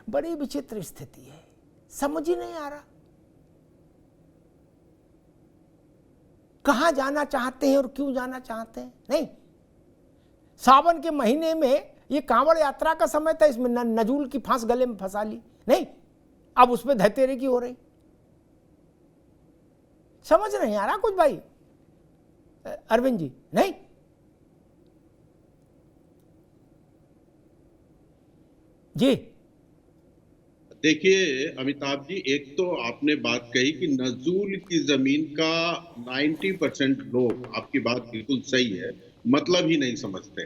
बड़ी विचित्र स्थिति है, समझ ही नहीं आ रहा कहां जाना चाहते हैं और क्यों जाना चाहते हैं। नहीं, सावन के महीने में ये कांवड़ यात्रा का समय था, इसमें नजूल की फांस गले में फंसा ली, नहीं अब उसमें धतेरे की हो रही। समझ नहीं आ रहा कुछ भाई अरविंद जी। नहीं जी, देखिए अमिताभ जी, एक तो आपने बात कही कि नजूल की जमीन का 90% लोग, आपकी बात बिल्कुल सही है, मतलब ही नहीं समझते।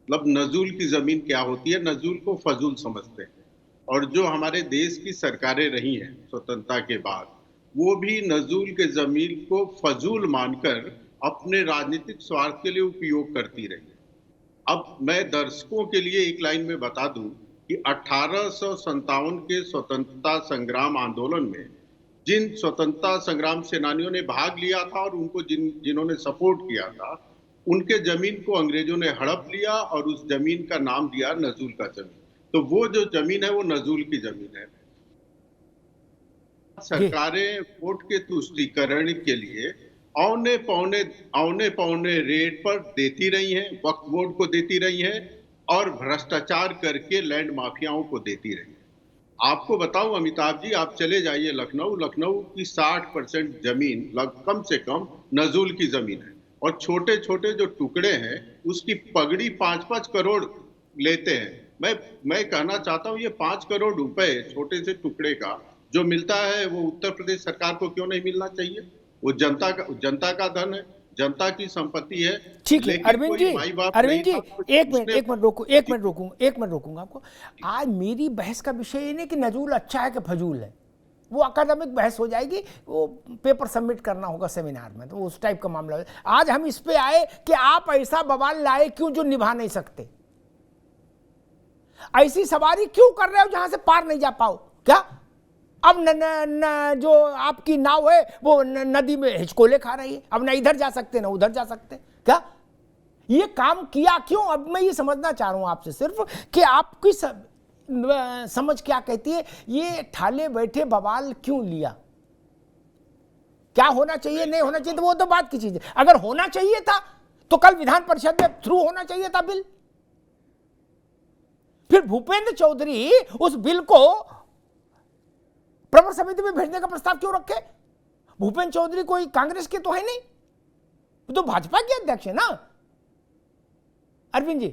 मतलब नजूल की जमीन क्या होती है, नजूल को फजूल समझते हैं। और जो हमारे देश की सरकारें रही हैं स्वतंत्रता के बाद, वो भी नजूल के जमीन को फजूल मानकर अपने राजनीतिक स्वार्थ के लिए उपयोग करती रही। अब मैं दर्शकों के लिए एक लाइन में बता दूं कि 1857 के स्वतंत्रता संग्राम आंदोलन में जिन स्वतंत्रता संग्राम सेनानियों ने भाग लिया था और उनको जिन्होंने सपोर्ट किया था, उनके जमीन को अंग्रेजों ने हड़प लिया और उस जमीन का नाम दिया नजूल का जमीन। तो वो जो जमीन है वो नजूल की जमीन है। सरकारें वोट के तुष्टीकरण के लिए औने पौने रेट पर देती रही हैं, वक्फ बोर्ड को देती रही हैं और भ्रष्टाचार करके लैंड माफियाओं को देती रही हैं। आपको बताऊं अमिताभ जी, आप चले जाइए लखनऊ, लखनऊ की 60% जमीन कम से कम नजूल की जमीन है और छोटे छोटे जो टुकड़े हैं उसकी पगड़ी 5-5 करोड़ लेते हैं। मैं कहना चाहता हूं, ये 5 करोड़ रुपए छोटे से टुकड़े का जो मिलता है वो उत्तर प्रदेश सरकार को क्यों नहीं मिलना चाहिए? वो जनता का धन है, जनता की संपत्ति है। ठीक है अरविंद जी, अरविंद जी एक मिनट रोकूंगा आपको। आज मेरी बहस का विषय ये नहीं कि नजूल अच्छा है कि फजूल है, वो अकादमिक बहस हो जाएगी, वो पेपर सबमिट करना होगा सेमिनार में, तो उस टाइप का मामला है। आज हम इस पे आए कि आप ऐसा बवाल लाए क्यों जो निभा नहीं सकते, ऐसी सवारी क्यों कर रहे हो जहां से पार नहीं जा पाओ क्या? अब जो आपकी नाव है वो नदी में हिचकोले खा रही है, अब ना इधर जा सकते ना उधर जा सकते क्या? ये काम किया क्यों? अब मैं ये समझना चाह रहा हूं आपसे सिर्फ कि आपकी समझ क्या कहती है, ये ठाले बैठे बवाल क्यों लिया? क्या होना चाहिए नहीं होना चाहिए तो वो तो बात की चीज है। अगर होना चाहिए था तो कल विधान परिषद में थ्रू होना चाहिए था बिल। फिर भूपेंद्र चौधरी उस बिल को प्रवर समिति में भेजने का प्रस्ताव क्यों रखे? भूपेंद्र चौधरी कोई कांग्रेस के तो है नहीं, तो भाजपा के अध्यक्ष है ना अरविंद जी।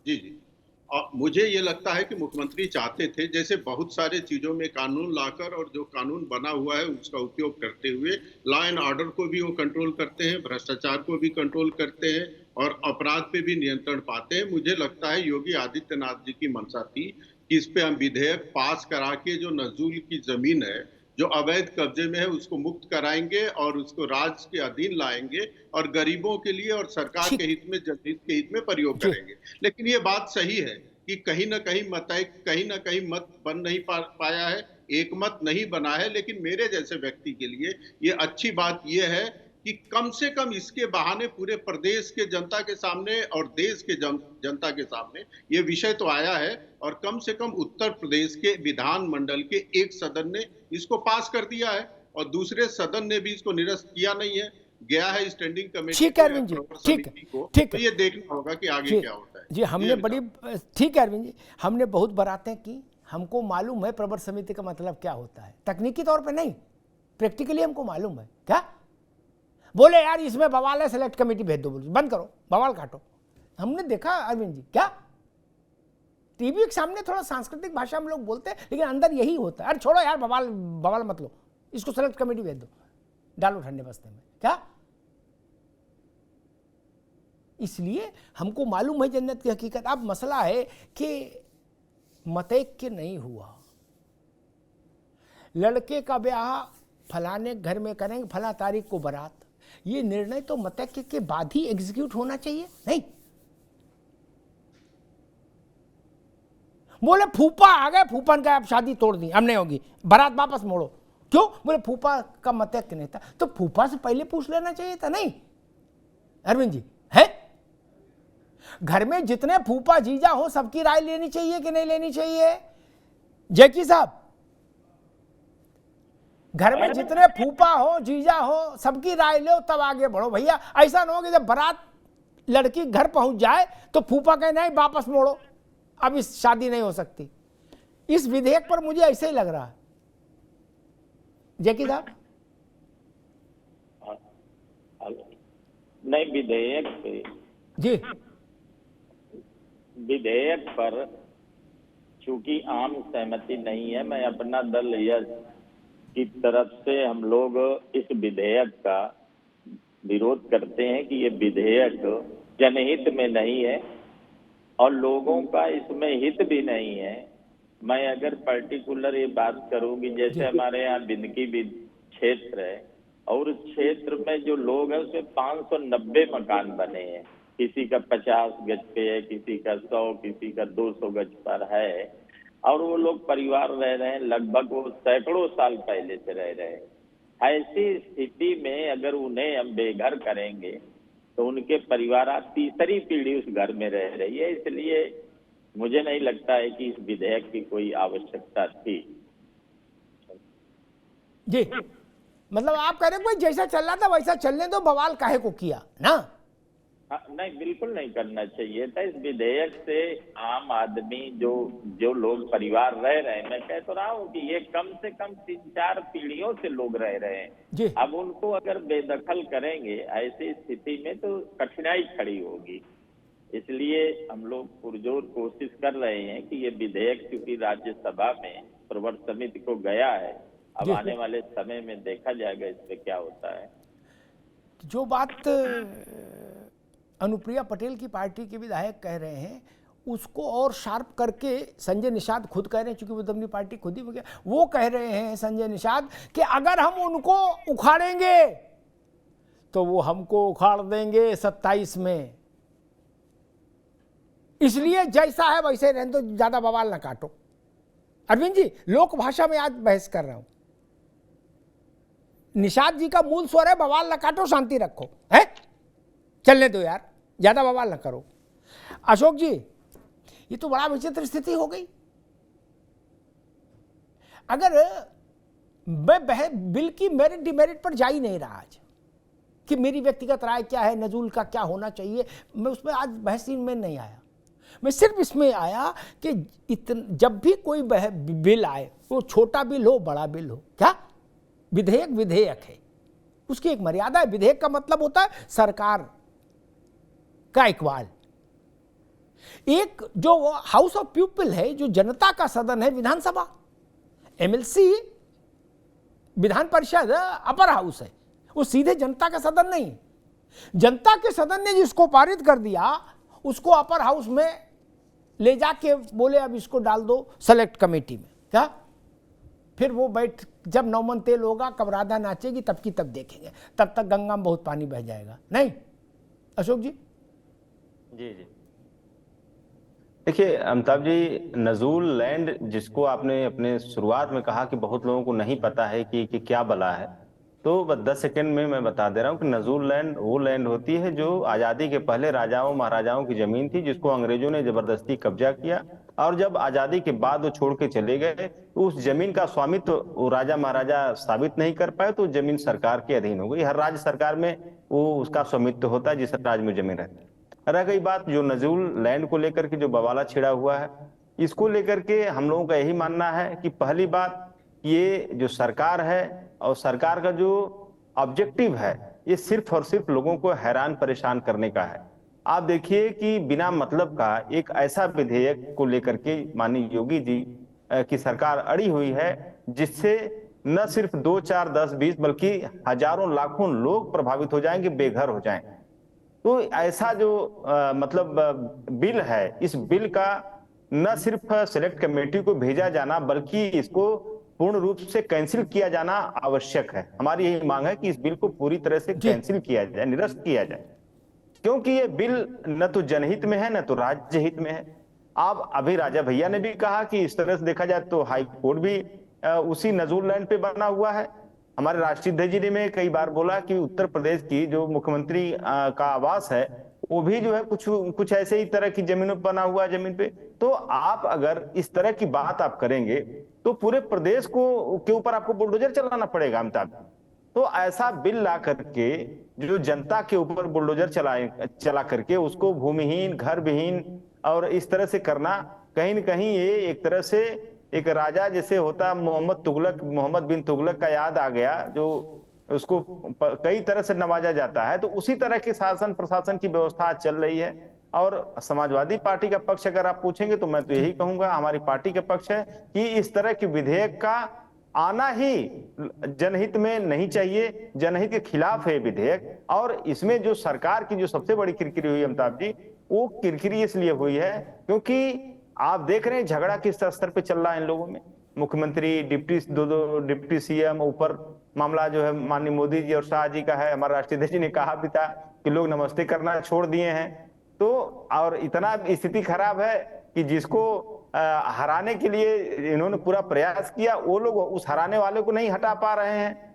जी जी, और मुझे ये लगता है कि मुख्यमंत्री चाहते थे जैसे बहुत सारे चीजों में कानून लाकर और जो कानून बना हुआ है उसका उपयोग करते हुए लॉ एंड ऑर्डर को भी वो कंट्रोल करते हैं, भ्रष्टाचार को भी कंट्रोल करते हैं और अपराध पे भी नियंत्रण पाते हैं। मुझे लगता है योगी आदित्यनाथ जी की मंशा थी कि इस पे हम विधेयक पास करा के जो नजूल की जमीन है जो अवैध कब्जे में है उसको मुक्त कराएंगे और उसको राज्य के अधीन लाएंगे और गरीबों के लिए और सरकार के हित में, जनहित के हित में प्रयोग करेंगे। लेकिन ये बात सही है कि कहीं ना कहीं मत बन नहीं पाया है, एक मत नहीं बना है। लेकिन मेरे जैसे व्यक्ति के लिए ये अच्छी बात ये है कि कम से कम इसके बहाने पूरे प्रदेश के जनता के सामने और देश के जनता के सामने ये विषय तो आया है और कम से कम उत्तर प्रदेश के विधानमंडल के एक सदन ने इसको पास कर दिया है और दूसरे सदन ने भी इसको निरस्त किया नहीं है, गया है स्टैंडिंग कमेटी। ठीक है अरविंद जी, ठीक है, तो ये देखना होगा कि आगे क्या होता है। जी हमने बड़ी ठीक है अरविंद जी, हमने बहुत बातें की, हमको मालूम है प्रवर समिति का मतलब क्या होता है, तकनीकी तौर पे नहीं, प्रैक्टिकली हमको मालूम है। क्या बोले यार इसमें बवाल है, सेलेक्ट कमेटी भेज दो, बोलो बंद करो, बवाल काटो। हमने देखा अरविंद जी, क्या टीवी के सामने थोड़ा सांस्कृतिक भाषा हम लोग बोलते हैं लेकिन अंदर यही होता है, अरे छोड़ो यार बवाल मत लो, इसको सेलेक्ट कमेटी भेज दो, डालो ठंडे बस्ते में। क्या इसलिए हमको मालूम है जन्नत की हकीकत। अब मसला है कि मतैक्य नहीं हुआ, लड़के का ब्याह फलाने घर में करेंगे, फला तारीख को बारात, ये निर्णय तो मतैक्य के बाद ही एग्जीक्यूट होना चाहिए। नहीं बोले फूफा आ गए, फूफा ने कहा अब शादी तोड़ दी, अब नहीं होगी, बारात वापस मोड़ो। क्यों? बोले फूफा का मतैक्य नहीं था। तो फूफा से पहले पूछ लेना चाहिए था। नहीं अरविंद जी है, घर में जितने फूफा जीजा हो सबकी राय लेनी चाहिए कि नहीं लेनी चाहिए जैकी साहब? घर में जितने फूफा हो जीजा हो सबकी राय लो तब आगे बढ़ो भैया। ऐसा ना हो कि जब बारात लड़की घर पहुंच जाए तो फूफा कहे नहीं वापस मोड़ो, अब इस शादी नहीं हो सकती। इस विधेयक पर मुझे ऐसे ही लग रहा है जैकी साहब। नहीं, विधेयक पर चूंकि आम सहमति नहीं है, मैं अपना दल यस की तरफ से हम लोग इस विधेयक का विरोध करते हैं कि ये विधेयक जनहित में नहीं है और लोगों का इसमें हित भी नहीं है। मैं अगर पर्टिकुलर ये बात करूं कि जैसे हमारे यहाँ बिंदकी भी क्षेत्र है और उस क्षेत्र में जो लोग हैं उसमें 590 मकान बने हैं, किसी का 50 गज पे है, किसी का 100, किसी का 200 गज पर है और वो लोग परिवार रह रहे हैं, लगभग वो सैकड़ों साल पहले से रह रहे हैं। ऐसी स्थिति में अगर उन्हें हम बेघर करेंगे तो उनके परिवार तीसरी पीढ़ी उस घर में रह रही है, इसलिए मुझे नहीं लगता है कि इस विधेयक की कोई आवश्यकता थी। जी, मतलब आप कह रहे हो जैसा चल रहा था वैसा चलने दो, बवाल काहे को किया ना? नहीं, बिल्कुल नहीं करना चाहिए था। इस विधेयक से आम आदमी जो लोग परिवार रह रहे हैं, मैं कह तो रहा हूँ कि ये कम से कम 3-4 पीढ़ियों से लोग रह रहे हैं। अब उनको अगर बेदखल करेंगे ऐसी स्थिति में तो कठिनाई खड़ी होगी। इसलिए हम लोग पुरजोर कोशिश कर रहे हैं कि ये विधेयक क्योंकि राज्यसभा में प्रवर समिति को गया है, अब आने वाले समय में देखा जाएगा इस पे क्या होता है। जो बात अनुप्रिया पटेल की पार्टी के विधायक कह रहे हैं उसको और शार्प करके संजय निषाद खुद कह रहे हैं, चूंकि वो अपनी पार्टी खुद ही हो गया, वो कह रहे हैं संजय निषाद कि अगर हम उनको उखाड़ेंगे तो वो हमको उखाड़ देंगे 27 में, इसलिए जैसा है वैसे रहने दो, ज्यादा बवाल ना काटो। अरविंद जी, लोक भाषा में आज बहस कर रहा हूं, निषाद जी का मूल स्वर है बवाल ना काटो, शांति रखो, है चलने दो यार, ज्यादा बवाल ना करो। अशोक जी, ये तो बड़ा विचित्र स्थिति हो गई। अगर मैं बिल की मेरिट डिमेरिट पर जा ही नहीं रहा आज कि मेरी व्यक्तिगत राय क्या है, नजूल का क्या होना चाहिए, मैं उसमें आज बहस में नहीं आया। मैं सिर्फ इसमें आया कि जब भी कोई बिल आए, वो छोटा बिल हो बड़ा बिल हो, क्या विधेयक विधेयक है, उसकी एक मर्यादा है। विधेयक का मतलब होता है सरकार का इकबाल। एक जो हाउस ऑफ पीपल है, जो जनता का सदन है विधानसभा, MLC Vidhan Parishad upper house है, वो सीधे जनता का सदन नहीं। जनता के सदन ने जिसको पारित कर दिया उसको अपर हाउस में ले जाके बोले अब इसको डाल दो सेलेक्ट कमेटी में, क्या फिर वो बैठ, जब नौमन तेल होगा, कब राधा नाचेगी तब की तब देखेंगे, तब तक गंगा में बहुत पानी बह जाएगा। नहीं अशोक जी? जी जी, देखिए अमिताभ जी, नजूल लैंड जिसको आपने अपने शुरुआत में कहा कि बहुत लोगों को नहीं पता है कि क्या बला है, तो बस 10 सेकंड में मैं बता दे रहा हूँ कि नजूल लैंड वो लैंड होती है जो आज़ादी के पहले राजाओं महाराजाओं की जमीन थी, जिसको अंग्रेजों ने जबरदस्ती कब्जा किया और जब आज़ादी के बाद वो छोड़ के चले गए तो उस जमीन का स्वामित्व वो राजा महाराजा साबित नहीं कर पाए, तो जमीन सरकार के अधीन हो गई। हर राज्य सरकार में वो उसका स्वामित्व होता है जिस राज्य में जमीन रहती है। रह गई बात जो नजूल लैंड को लेकर के जो बवाला छिड़ा हुआ है, इसको लेकर के हम लोगों का यही मानना है कि पहली बात, ये जो सरकार है और सरकार का जो ऑब्जेक्टिव है, ये सिर्फ और सिर्फ लोगों को हैरान परेशान करने का है। आप देखिए कि बिना मतलब का एक ऐसा विधेयक को लेकर के माननीय योगी जी की सरकार अड़ी हुई है, जिससे न सिर्फ 2, 4, 10, 20 बल्कि हजारों लाखों लोग प्रभावित हो जाएंगे, बेघर हो जाएंगे। तो ऐसा जो बिल है, इस बिल का न सिर्फ सेलेक्ट कमेटी को भेजा जाना बल्कि इसको पूर्ण रूप से कैंसिल किया जाना आवश्यक है। हमारी यही मांग है कि इस बिल को पूरी तरह से कैंसिल किया जाए, निरस्त किया जाए, क्योंकि ये बिल न तो जनहित में है न तो राज्य हित में है। आप अभी राजा भैया ने भी कहा कि इस तरह से देखा जाए तो हाई कोर्ट भी उसी नजूल लैंड पे बना हुआ है। हमारे राष्ट्रीय अध्यक्ष जी ने कई बार बोला कि उत्तर प्रदेश की जो मुख्यमंत्री का आवास है वो भी जो है कुछ कुछ ऐसे ही तरह की जमीनों पर बना हुआ है जमीन पे। तो आप अगर इस तरह की बात आप करेंगे तो पूरे प्रदेश को के ऊपर आपको बुलडोजर चलाना पड़ेगा अमिताभ। तो ऐसा बिल ला करके जो जनता के ऊपर बुलडोजर चला करके उसको भूमिहीन, घर विहीन और इस तरह से करना, कहीं न कहीं ये एक तरह से एक राजा जैसे होता मोहम्मद बिन तुगलक का याद आ गया, जो उसको कई तरह से नवाजा जाता है। तो उसी तरह की शासन प्रशासन की व्यवस्था आज चल रही है। और समाजवादी पार्टी का पक्ष अगर आप पूछेंगे तो मैं तो यही कहूंगा, हमारी पार्टी का पक्ष है कि इस तरह के विधेयक का आना ही जनहित में नहीं चाहिए, जनहित के खिलाफ है विधेयक। और इसमें जो सरकार की जो सबसे बड़ी किरकिरी हुई अमिताभ जी, वो किरकिरी इसलिए हुई है क्योंकि आप देख रहे हैं झगड़ा किस स्तर पे चल रहा है इन लोगों में। मुख्यमंत्री, दो डिप्टी सीएम, ऊपर मामला जो है माननीय मोदी जी और शाह जी का है। हमारे राष्ट्रीय अध्यक्ष जी ने कहा भी था कि लोग नमस्ते करना छोड़ दिए हैं। तो और इतना स्थिति खराब है कि जिसको हराने के लिए इन्होंने पूरा प्रयास किया, वो लोग उस हराने वाले को नहीं हटा पा रहे हैं।